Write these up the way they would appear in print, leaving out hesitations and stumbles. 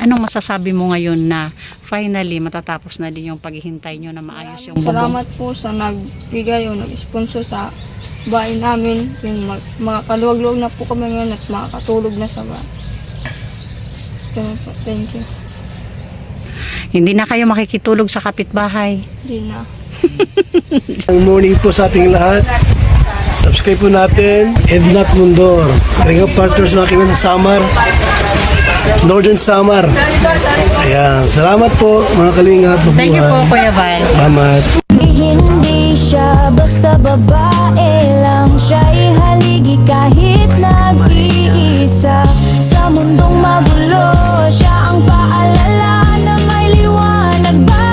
Anong masasabi mo ngayon na finally matatapos na din yung paghihintay nyo na maayos yung bubong? Salamat po sa nagbigay o nag-sponsor sa bahay namin. Makakaluwag-luwag na po kami ngayon at makakatulog na sa bahay. Ganun po. Thank you. Hindi na kayo makikitulog sa kapitbahay. Hindi na. Good morning po sa ating lahat. Subscribe po natin, Ednat Mundor. Ring of Partners na aking Samar, Northern Samar. Ayan, salamat po mga kalingap. Thank you po, Kuya Val. Salamat. Hindi siya basta babae lang, siya'y haligi kahit nag-iisa. Sa mundong magulo, siya ang paalala na may liwanag ba.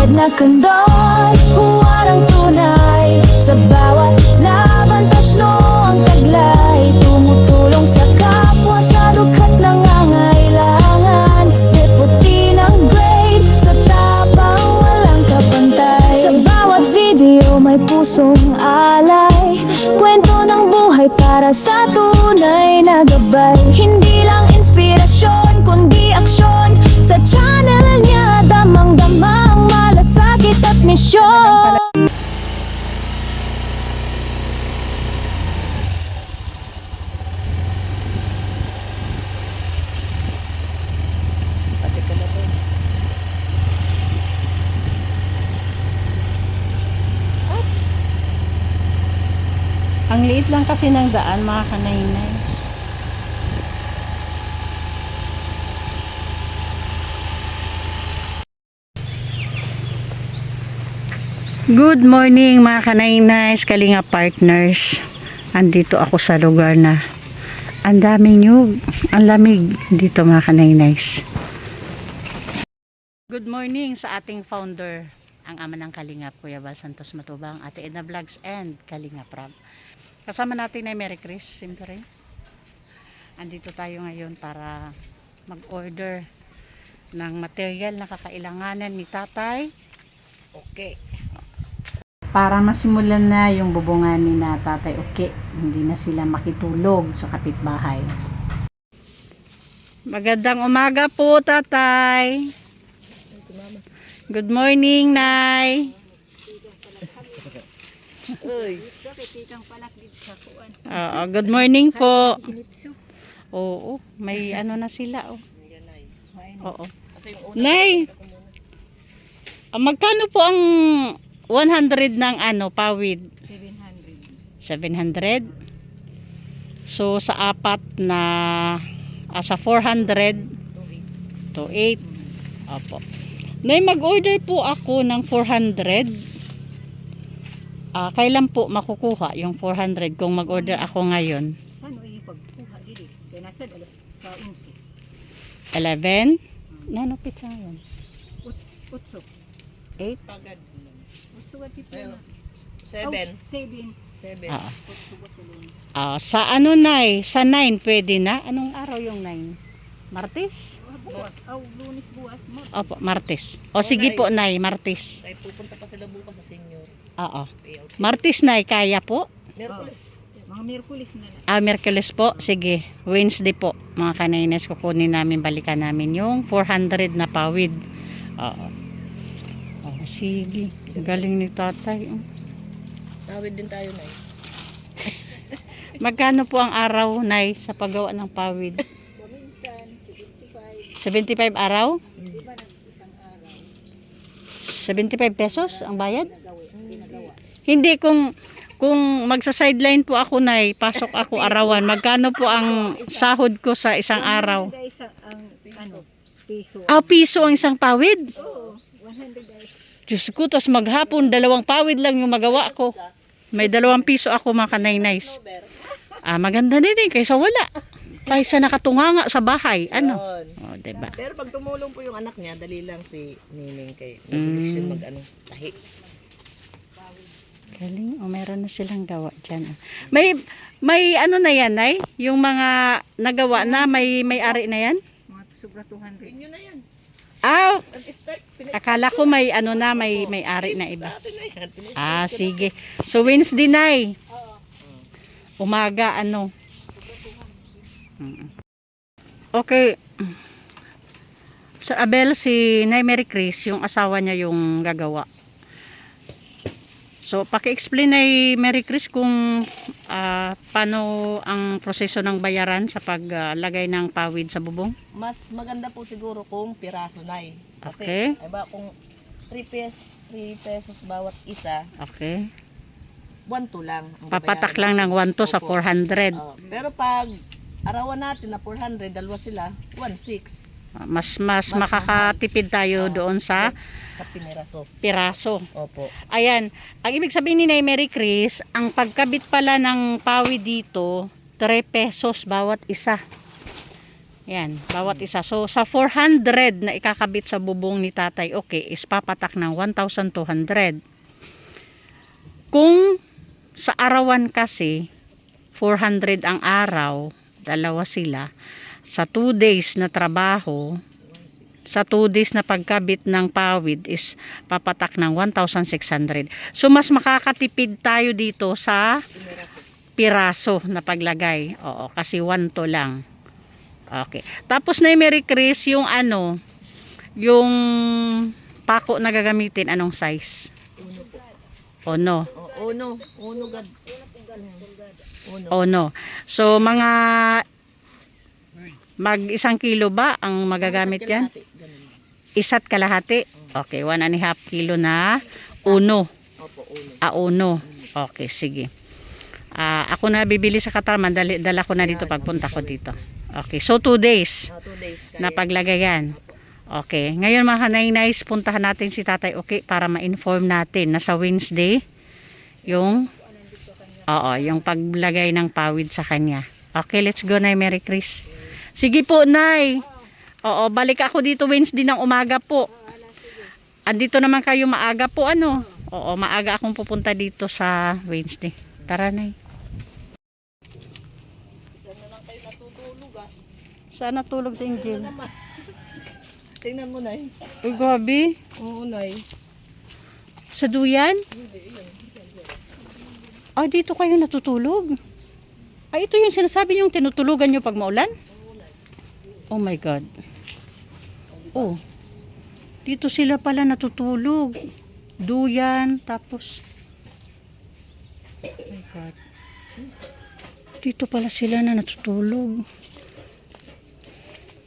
Edna Condon, huwarang tunay. Sa bawat laban, tasno ang taglay. Tumutulong sa kapwa sa dukha't nangangailangan. Deputy ng grade, sa tapang walang kapantay. Sa bawat video may pusong alay. Kwento ng buhay para sa tunay na gabay. Hindi lang inspirasyon, kundi aksyon. Sa channel niya, damang-damang malasakit at misyon. Ang liit lang kasi ng daan, mga kanainays. Good morning mga kanainays, Kalinga Partners. Andito ako sa lugar na ang daming nyug, ang lamig dito mga kanainays. Good morning sa ating founder, ang ama ng Kalingap, Kuya Val Santos Matubang, Ate Edna Vlogs and Kalinga Prab. Kasama natin ay Mary Chris, siyempre. Andito tayo ngayon para mag-order ng material na kakailanganan ni tatay. Okay. Para masimulan na yung bubungan ni na tatay, okay. Hindi na sila makitulog sa kapitbahay. Magandang umaga po, tatay. Good morning, Nay. Oo, good morning po. Oo, may ano na sila, oh. Oo. Nay, magkano po ang 100 ng ano, pawid? 700. So, sa apat na, sa 400, to 8. Opo. Nay, mag-order po ako ng 400. Kailan po makukuha yung 400 kung mag-order ako ngayon? Saan ay pagkuha dili? Kaya nasa alas sa 11. 11? Nanupit sa ngayon? Utso. 8? Pagad. Utso at ito na. 7. 7. Oo. Utso ba sila? Sa ano, Nay? Sa 9 pwede na? Anong araw yung 9? Martes? Buwas. Lunes buwas. Opo, Martes. O sige po, Nay, Martes. Ay pupunta pa sila bukas sa senior. Oo. Payout. Martes, Nay, kaya po? Merkulis. Mga Miyerkules na lang. Merkules po. Sige. Wednesday po. Mga kanainas, kukunin namin, balikan namin yung 400 na pawid. Oo. Sige. Galing ni tatay. Tawid din tayo, Nay. Magkano po ang araw, Nay, sa paggawa ng pawid? Paminsan, 75. 75 araw? Iba ng isang araw. 75 pesos ang bayad? Ginagawa. Hindi, kung magsa-sideline po ako, Nay, pasok ako arawan, magkano po ang sahod ko sa isang araw? 100 ay sa ang ano, piso. Piso ang isang pawid? Oo, 100 ay. Diyos ko, tas maghapon, 2 pawid lang yung magawa ko. May 2 piso ako, mga kanainays. Maganda din eh, kaysa wala. Kaysa nakatunganga sa bahay. Ano? Yun. Diba? Pero pag tumulong po yung anak niya, dali lang si Nining kay mabilis yun mag-ano, tahi. Galing. Meron na silang gawa dyan. May ano na yan, Nay? Yung mga nagawa na, may ari na yan? Mga sobra 200. Yun na yan. Akala ko may ano na, may ari na iba. Atin na yan. Sige. So, Wednesday, Nay. Umaga, ano. Okay. Sir Abel, si Nay Mary Chris, yung asawa niya yung gagawa. So, paki-explain Nay Mary Chris kung paano ang proseso ng bayaran sa paglagay ng pawid sa bubong. Mas maganda po siguro kung piraso na eh. Kasi, Okay. iba kung 3 pesos bawat isa, Okay. 1-2 lang. ang Papatak babayaran lang ng 1 to sa Opo. 400. Pero pag arawan natin na 400, dalawa sila, 1.6 Mas Mas makakatipid tayo doon sa sa piniraso. piraso. Opo. Ayan, ang ibig sabihin ni Nay Mary Chris, ang pagkabit pala ng pawid dito, 3 pesos bawat isa. Yan, bawat isa. So, sa 400 na ikakabit sa bubong ni Tatay, okay, is papatak ng 1,200. Kung sa arawan kasi, 400 ang araw, dalawa sila, sa 2 days na trabaho, sa 2 days na pagkabit ng pawid is papatak ng 1,600. So, mas makakatipid tayo dito sa piraso na paglagay. Oo, kasi 1 to lang. Okay. Tapos na Mary Chris, yung yung pako na gagamitin, anong size? Uno. Uno gad. Uno. Uno. So, mga mag 1 kilo ba ang magagamit yan? Ganun. Isa't kalahati. Okay, 1.5 kilo na uno. Opo, uno. Uno. Okay, sige. Ako na bibili sa Katarman, dala ko na dito pagpunta ko dito. Okay, so 2 days 2 days. na paglagayan. Okay, ngayon mga kanay-nice, puntahan natin si Tatay Okay para ma-inform natin na sa Wednesday yung yung paglagay ng pawid sa kanya. Okay, let's go Nay Mary Chris. Sige po, Nay. Oo, balik ako dito Wednesday ng umaga po. Andito naman kayo maaga po, Oo, maaga akong pupunta dito sa Wednesday. Tara, Nay. Saan natulog si Angel? Tingnan mo, Nay. Uy, gabi. Oo, Nay. Sa duyan? Dito kayo natutulog? Ito yung sinasabi yung tinutulugan nyo pag maulan? Oh my God. Oh. Dito sila pala natutulog. Duyan, tapos oh my God. Dito pala sila na natutulog.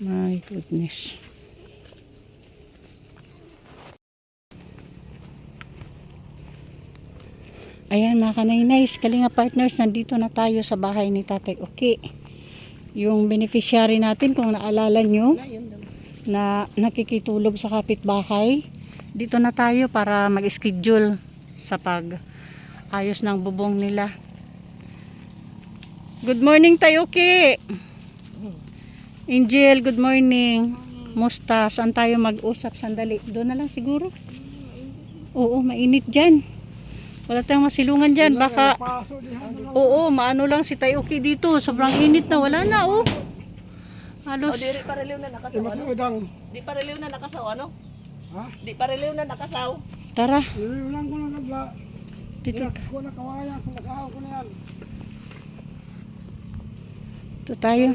My goodness. Ayan mga kanay-nice, Kalinga Partners, nandito na tayo sa bahay ni Tatay Okay. Yung beneficiary natin, kung naalala nyo, na nakikitulog sa kapitbahay, dito na tayo para mag-schedule sa pag-ayos ng bubong nila. Good morning Tayo Okay. Angel, good morning. Musta? Saan tayo mag-usap? Sandali. Doon na lang siguro. Oo, mainit dyan. Wala tayong masilungan dyan. Baka, oo, maano lang si Tayo Okay dito. Sobrang init na. Wala na, oh. Halos. Di pa reliw na nakasaw, ano? Di pa reliw na nakasaw, ano? Ha? Di pa reliw na nakasaw. Tara. Lang ko lang nagla. Dito. Ko na kawaya, kung nakahaw ko na yan. Ito tayo.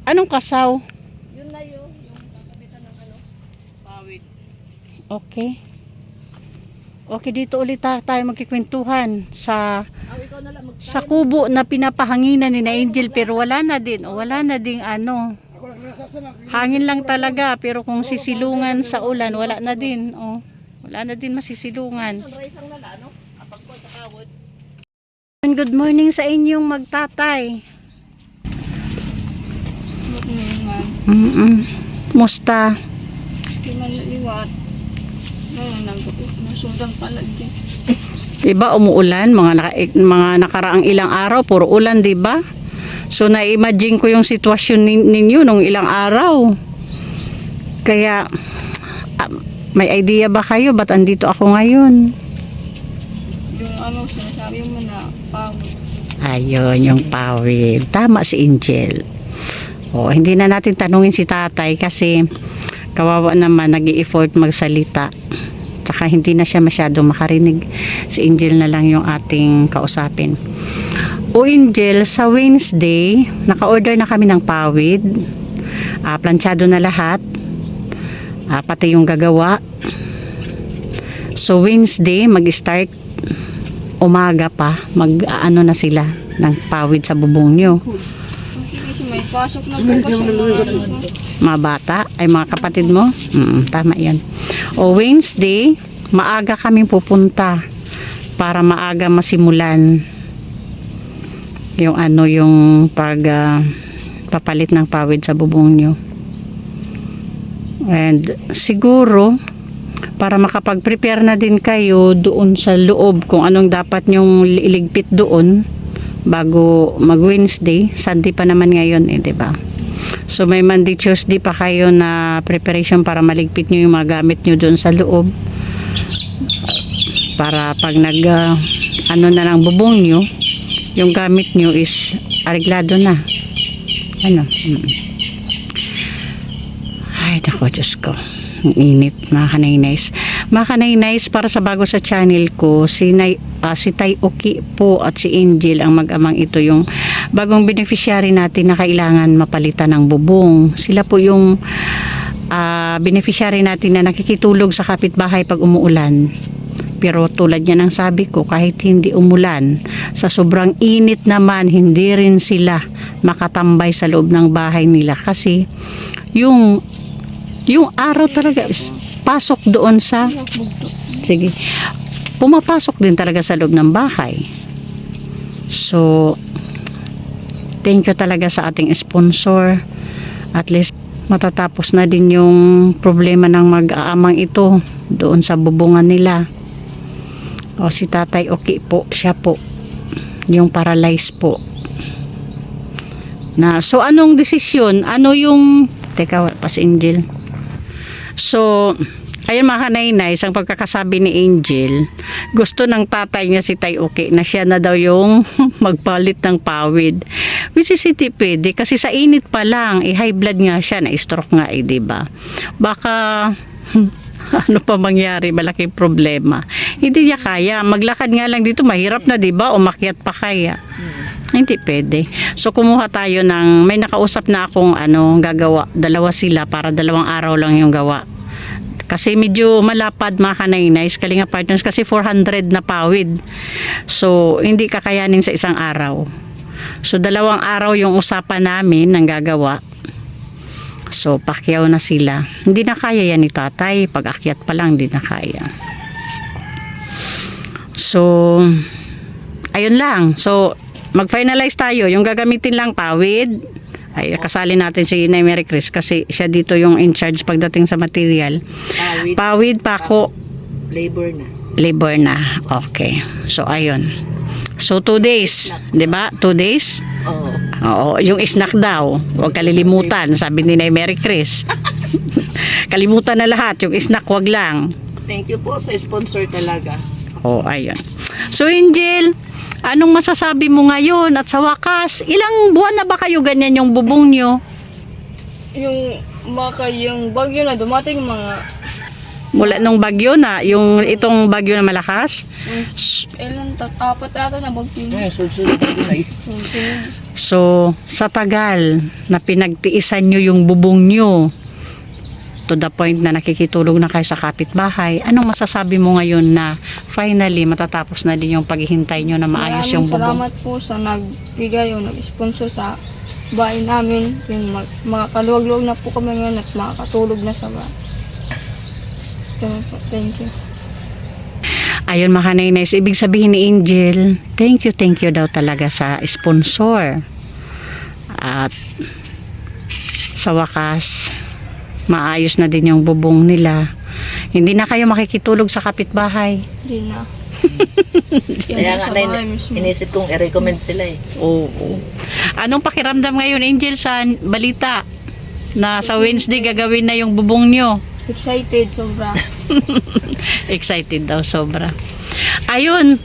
Anong kasaw? Yun na yun. Yung kakabitan ng pawid. Okay. Okay, dito ulit tayo magkikwentuhan sa Ikaw na lang sa kubo na pinapahanginan ni na Angel, pero wala na din. O, wala na ding hangin lang talaga, pero kung sisilungan sa ulan, wala na din. O, wala na din masisilungan. Sunrise ang nala, ano? Apag ko sa kawod. Good morning sa inyong magtatay. Musta? Di man liwat. Nasundang pala dyan. Diba umuulan, mga nakaraang ilang araw puro ulan, diba? So na-imagine ko yung sitwasyon ninyo nung ilang araw. Kaya may idea ba kayo ba't andito ako ngayon? Yung sinasabi mo na pawid. Ayun, yung pawid. Tama si Angel. Hindi na natin tanungin si Tatay kasi kawawa naman, nag-i-effort magsalita. Tsaka hindi na siya masyadong makarinig. Si Angel na lang yung ating kausapin. O Angel, sa Wednesday, naka-order na kami ng pawid. Planchado na lahat. Pati yung gagawa. So Wednesday mag-start umaga pa, mag-ano na sila ng pawid sa bubong nyo. Kasi may pasok na po kasi Mga bata, ay mga kapatid mo. Tama yan. O Wednesday, maaga kaming pupunta para maaga masimulan yung ano, yung papalit ng pawid sa bubong nyo. And siguro para makapag-prepare na din kayo doon sa loob kung anong dapat nyong iligpit doon bago mag-Wednesday. Sunday pa naman ngayon eh, 'di ba? So may Monday, Tuesday pa kayo na preparation para maligpit nyo yung mga gamit nyo doon sa loob. Para pag ano na lang bubong nyo, yung gamit nyo is areglado na. Ano? Ay, nako, Diyos ko. Ang init, mga kanay-nice. Mga kanay-nice, para sa bago sa channel ko, si Tay Oki po at si Angel, ang mag-amang ito, yung bagong beneficiary natin na kailangan mapalitan ng bubong. Sila po yung beneficiary natin na nakikitulog sa kapitbahay pag umuulan. Pero tulad niya ng sabi ko, kahit hindi umulan, sa sobrang init naman, hindi rin sila makatambay sa loob ng bahay nila. Kasi yung araw talaga is pasok doon sa pumapasok din talaga sa loob ng bahay. So thank you talaga sa ating sponsor. At least matatapos na din yung problema ng mag-aamang ito doon sa bubungan nila. O si Tatay Oki po, siya po yung paralyzed po na. So anong desisyon, ano yung teka, pas Angel. So ayun mga kanay-nice, ang pagkakasabi ni Angel, gusto ng tatay niya si Tay Oki na siya na daw yung magpalit ng pawid, which is hindi pwede kasi sa init pa lang high blood nga siya, na stroke nga diba? Baka ano pa mangyari, malaking problema. Hindi niya kaya, maglakad nga lang dito mahirap na diba, umakyat pa kaya. Hindi pwede. So kumuha tayo ng, may nakausap na akong gagawa, dalawa sila para 2 araw lang yung gawa. Kasi medyo malapad mga kanay-nice, Kalinga Partners, kasi 400 na pawid. So hindi kakayanin sa isang araw. So 2 araw yung usapan namin ng gagawa. So pakyaw na sila. Hindi na kaya yan ni tatay, pag-akyat pa lang hindi na kaya. So ayun lang. So mag-finalize tayo. Yung gagamitin lang pawid, ay kasali natin si Inay Mary Chris kasi siya dito yung in charge pagdating sa material. Pawid, pako, labor na. Okay. So ayun. So 2 days, 'di ba? 2 days? Oo, yung snack daw. Huwag kalilimutan, sabi ni Inay Mary Chris. Kalimutan na lahat, yung snack wag lang. Thank you po sa sponsor talaga. Oh, ayun. So Angel, anong masasabi mo ngayon at sa wakas, ilang buwan na ba kayo ganyan yung bubong nyo? Yung bagyo na dumating mga Mula nung bagyo na, yung itong bagyo na malakas? apat ata na bagyo. Sunod na So, sa tagal na pinagtiisan nyo yung bubong nyo, to the point na nakikitulog na kayo sa kapitbahay, anong masasabi mo ngayon na finally matatapos na din yung paghihintay nyo na maayos yung bubong? Salamat po sa nagbigay o nag-sponsor sa bahay namin. Makakaluwag-luwag na po kami ngayon at makakatulog na sa bahay. Thank you. Ayun mga kanay-nice, ibig sabihin ni Angel, thank you daw talaga sa sponsor. At sa wakas, maayos na din yung bubong nila. Hindi na kayo makikitulog sa kapitbahay. Hindi na. Kaya nga inisip kong i-recommend sila eh. Oo. Anong pakiramdam ngayon, Angel, sa balita na sa Wednesday gagawin na yung bubong nyo? Excited sobra. Excited daw sobra. Ayun,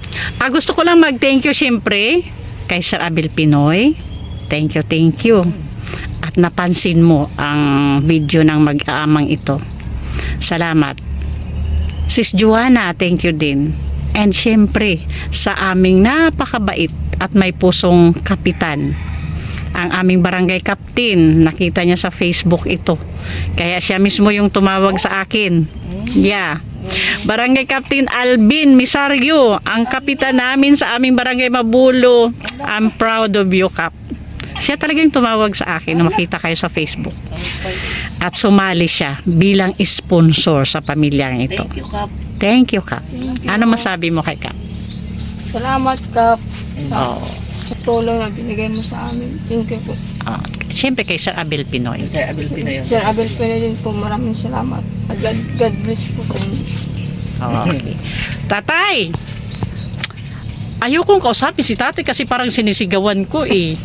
gusto ko lang mag-thank you syempre kay Sir Abel Pinoy. Thank you. At napansin mo ang video ng mag-aamang ito. Salamat. Sis Joanna, thank you din. And syempre sa aming napakabait at may pusong kapitan, ang aming barangay captain. Nakita niya sa Facebook ito. Kaya siya mismo yung tumawag sa akin. Yeah. Barangay Captain Alvin Misario, ang kapitan namin sa aming barangay Mabulo. I'm proud of you, Kap. Siya talagang tumawag sa akin na makita kayo sa Facebook. At sumali siya bilang sponsor sa pamilyang ito. Thank you, Kap. Thank you, Kap. Ano masabi mo kay Kap? Salamat, Kap, sa Oh. tulong na binigay mo sa amin. Thank you po. Siyempre kay Sir Abel Pinoy. Sir Abel Pinoy. Sir Abel Pena din po, maraming salamat. At God bless po sa inyo. Okay. Tatay! Ayokong kausapin si tatay kasi parang sinisigawan ko eh.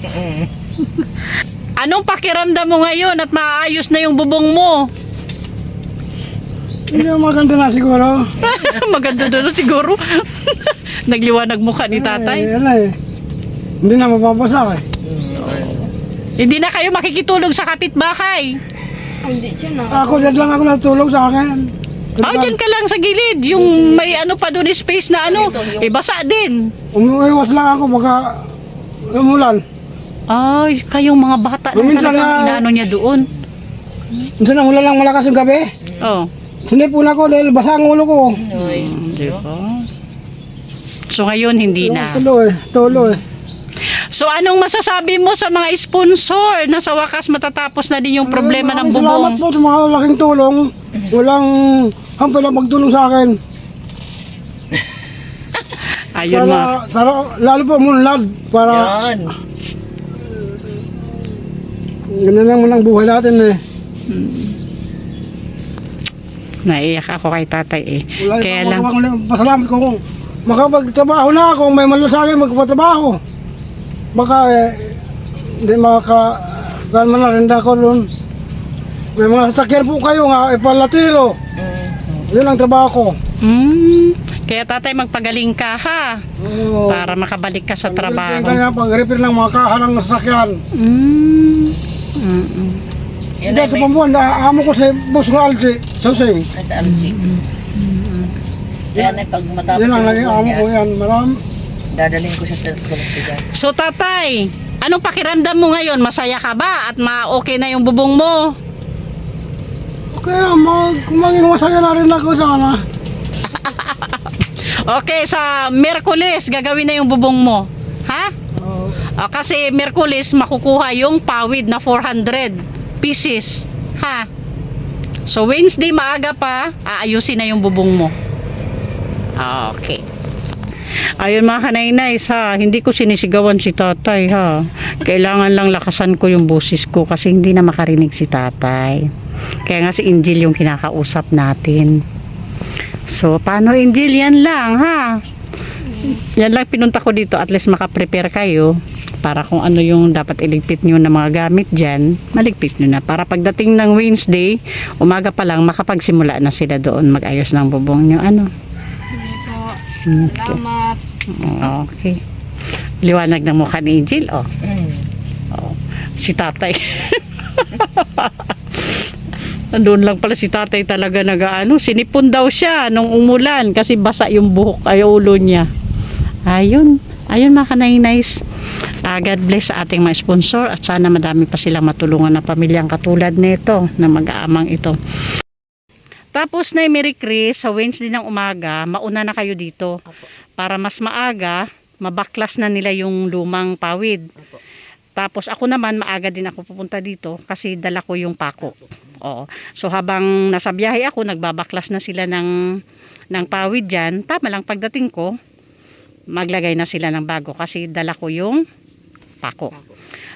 Anong pakiramdam mo ngayon at maayos na yung bubong mo? Hindi maganda na siguro. Maganda na siguro. Nagliwanag mukha ni tatay. Hindi na mapapasa eh. Hindi na kayo makikitulog sa kapitbahay. Hindi siya na. Ako dyan lang ako natulog sa akin. Dyan ka lang sa gilid. Yung may ano pa doon space na ano. Basa din. Umiwas lang ako baka umulan. Ay, kayong mga bata na Minsan talagang inaano niya doon. Minsan umulan lang malakas yung gabi. Oh. Sinipon ako dahil basa ang ulo ko. Di ba? So ngayon hindi na. Tuloy. So anong masasabi mo sa mga sponsor na sa wakas matatapos na din yung problema ng Salamat bubong? po sa mga laking tulong. Walang hampay na magtulong sa akin. Ayun mga. Lalo po munlad para Yan. ganyan lang muna ang buhay natin eh. Naiyak ako kay tatay eh. Kaya lang. Pasalamat ko kung makapagtrabaho na ako, may malo sa akin magpatrabaho. Baka hindi man na rin ako doon. May mga sasakyan po kayo nga, ipalatiro. Yun ang trabaho ko. Kaya tatay magpagaling ka ha. Para makabalik ka sa trabaho. Pag-repair ng mga kahalang sasakyan. Yan Hindi ay sa may pambuhan, amo ko sa bus ng Alci, Sausing. sa LG. Yan ay pag matapos Yan ang naging yung amo ko yan. dadalhin ko siya sa Scholastica. So tatay, anong pakiramdam mo ngayon? Masaya ka ba? At okay na yung bubong mo? Kaya maging masaya na rin ako sana. Okay, sa Miyerkules gagawin na yung bubong mo. Ha? Kasi Miyerkules makukuha yung pawid na 400 pieces. Ha? So Wednesday maaga pa, aayusin na yung bubong mo. Okay. Ayun mga kanainays ha, hindi ko sinisigawan si tatay ha. Kailangan lang lakasan ko yung boses ko kasi hindi na makarinig si tatay. Kaya nga si Angel yung kinakausap natin. So paano Angel? Yan lang ha. Yan lang pinunta ko dito, at least makaprepare kayo para kung ano yung dapat iligpit nyo na mga gamit dyan, maligpit nyo na para pagdating ng Wednesday, umaga pa lang makapagsimula na sila doon mag-ayos ng bubong nyo. Ano? Salamat. Okay. Liwanag ng mukha ni Angel, oh. Si tatay. Doon lang pala si tatay talaga nag-ano, sinipon daw siya nung umulan kasi basa yung buhok ay ulo niya. Ayun mga kanainays. God bless sa ating mga sponsor at sana madami pa silang matulungan na pamilyang katulad nito na mag-aamang ito. Tapos na Merry Chris, sa Wednesday ng umaga, mauna na kayo dito. Para mas maaga, mabaklas na nila yung lumang pawid. Tapos ako naman, maaga din ako pupunta dito kasi dala ko yung pako. Oo. So habang nasa biyahe ako, nagbabaklas na sila ng pawid dyan. Tama lang, pagdating ko, maglagay na sila ng bago kasi dala ko yung pako.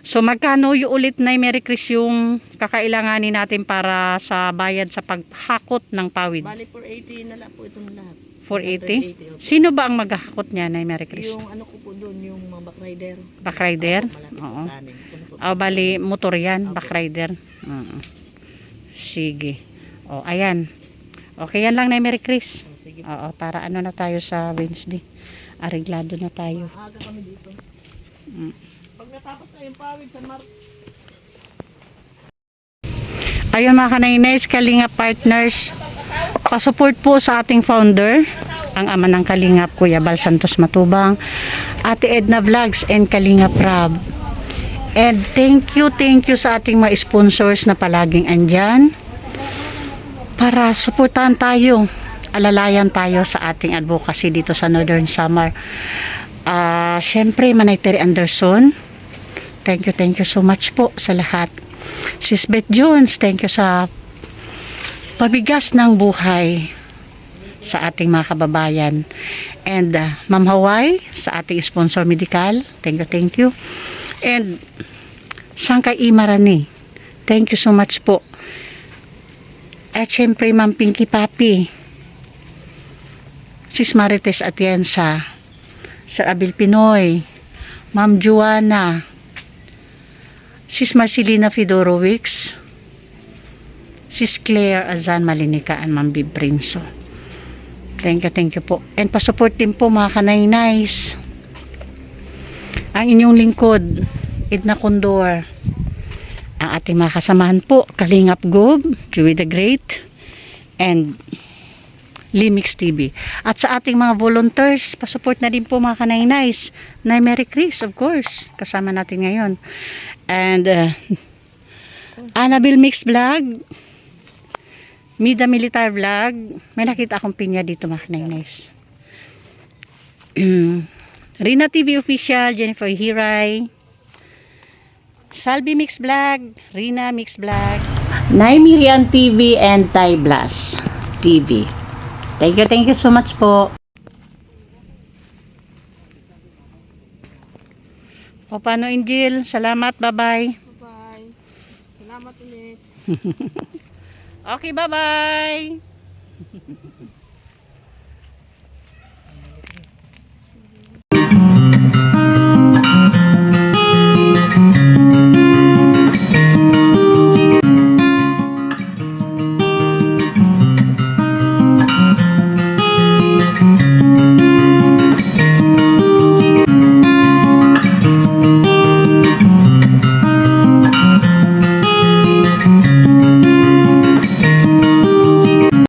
So magkano yung ulit na Merry Chris yung kakailanganin natin para sa bayad sa paghakot ng pawid? Bali 480 na lang po itong lahat. 480? Sino ba ang maghakot niya na Merry Chris? Yung ano ko po doon, yung mga backrider. Backrider? Oo. Bali motor yan, backrider. Sige. Ayan. Okay, yan lang na Merry Chris. Sige. Oo, para ano na tayo sa Wednesday. Areglado na tayo. Aga kami dito. Pag natapos na yung pawid sa March. Ayun mga kanainais, Kalinga Partners, pasupport po sa ating founder, ang ama ng Kalingap, Kuya Bal Santos Matubang, Ate Edna Vlogs and Kalinga Prab. And thank you sa ating mga sponsors na palaging andyan para suportahan tayo, alalayan tayo sa ating advocacy dito sa Northern Samar. Syempre, Manay Terry Anderson, thank you so much po sa lahat. Sis Beth Jones, thank you sa pabigas ng buhay sa ating mga kababayan. And Ma'am Hawaii, sa ating sponsor medical, thank you. And Sangkay Imarani, thank you so much po. At syempre Ma'am Pinky Papi, Sis Marites Atienza, Sir Abil Pinoy, Ma'am Juana, Sis Marcelina Fedorowicz, Sis Claire Azan Malinika, and Ma'am Bib Prinso. Thank you po. And pasupport din po mga kanay-nays. Ang inyong lingkod, Edna Condor. Ang ating mga kasamahan po, Kalingap Gob, Joey the Great, and Limix TV. At sa ating mga volunteers, pasupport na din po mga kanay-nays. Nay Mary Chris, of course. Kasama natin ngayon. And Annabelle Mix Vlog, Mida Militar Vlog. May nakita akong pinya dito mga kanay-nays. Rina TV Official, Jennifer Hiray, Salvi Mix Vlog, Rina Mix Vlog, Nay Miriam TV, and Ty Blas TV. Thank you so much po. O paano, Angel? Salamat, bye-bye. Bye. Salamat ulit. Okay, bye-bye.